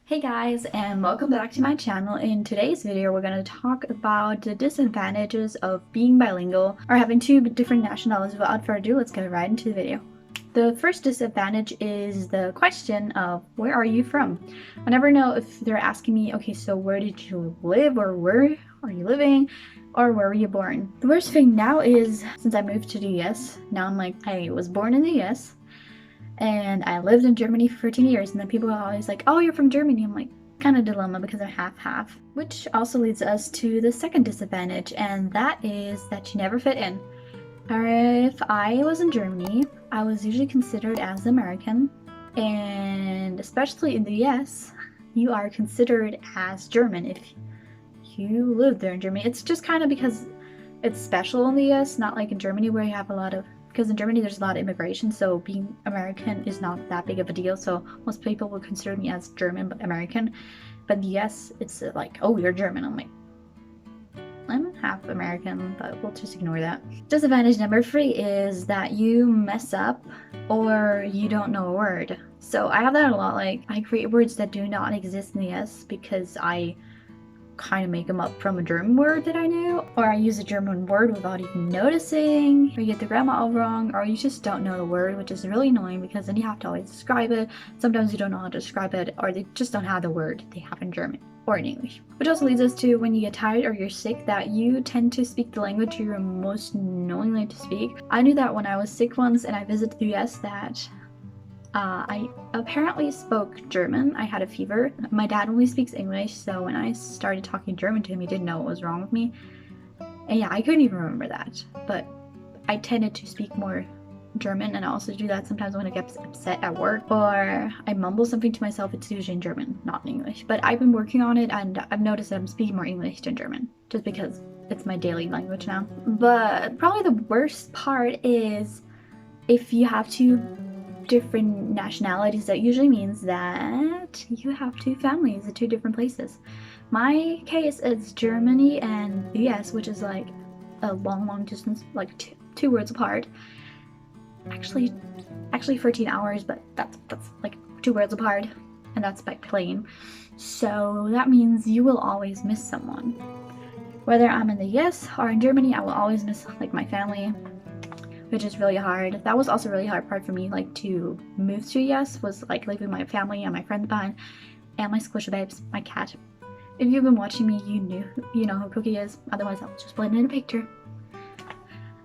Hey guys, and welcome back to my channel. In today's video, we're going to talk about the disadvantages of being bilingual or having two different nationalities. Without further ado, let's get right into the video. The first disadvantage is the question of where are you from? I never know if they're asking me, okay, so where did you live, or where are you living, or where were you born? The worst thing now is, since I moved to the US, now I'm like, I was born in the US, and I lived in Germany for 13 years, and then people are always like, oh, you're from Germany. I'm like, kind of dilemma because I'm half-half. Which also leads us to the second disadvantage, and that is that you never fit in. If I was in Germany, I was usually considered as American, and especially in the US, you are considered as German if you live there in Germany. It's just kind of because it's special in the US, not like in Germany where you have a lot of, because in Germany there's a lot of immigration, so being American is not that big of a deal. So most people will consider me as German but American. But in the US, it's like, oh, you're German. I'm like, I'm half American, but we'll just ignore that. Disadvantage number 3 is that you mess up or you don't know a word. So I have that a lot. Like, I create words that do not exist in the US because I kind of make them up from a German word that I knew, or I use a German word without even noticing, or you get the grammar all wrong, or you just don't know the word, which is really annoying because then you have to always describe it. Sometimes you don't know how to describe it, or they just don't have the word they have in German or in English. Which also leads us to when you get tired or you're sick, that you tend to speak the language you're most knowingly to speak. I knew that when I was sick once and I visited the US that I apparently spoke German. I had a fever. My dad only speaks English, so when I started talking German to him, he didn't know what was wrong with me. And yeah, I couldn't even remember that. But I tended to speak more German, and I also do that sometimes when I get upset at work or I mumble something to myself. It's usually in German, not in English. But I've been working on it, and I've noticed that I'm speaking more English than German, just because it's my daily language now. But probably the worst part is if you have to different nationalities, that usually means that you have two families at two different places. My case is Germany and the US, which is like a long distance, like two worlds apart. Actually 13 hours, but that's like 2 worlds apart, and that's by plane. So that means you will always miss someone. Whether I'm in the US or in Germany, I will always miss like my family, which is really hard. That was also a really hard part for me, like to move to US, was like leaving my family and my friends behind, and my squishy babes, my cat. If you've been watching me, you know who Cookie is. Otherwise, I'll just blend in a picture.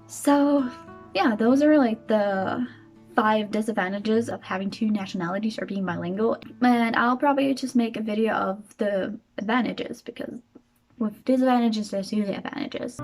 So yeah, those are like the 5 disadvantages of having 2 nationalities or being bilingual. And I'll probably just make a video of the advantages, because with disadvantages, there's usually advantages.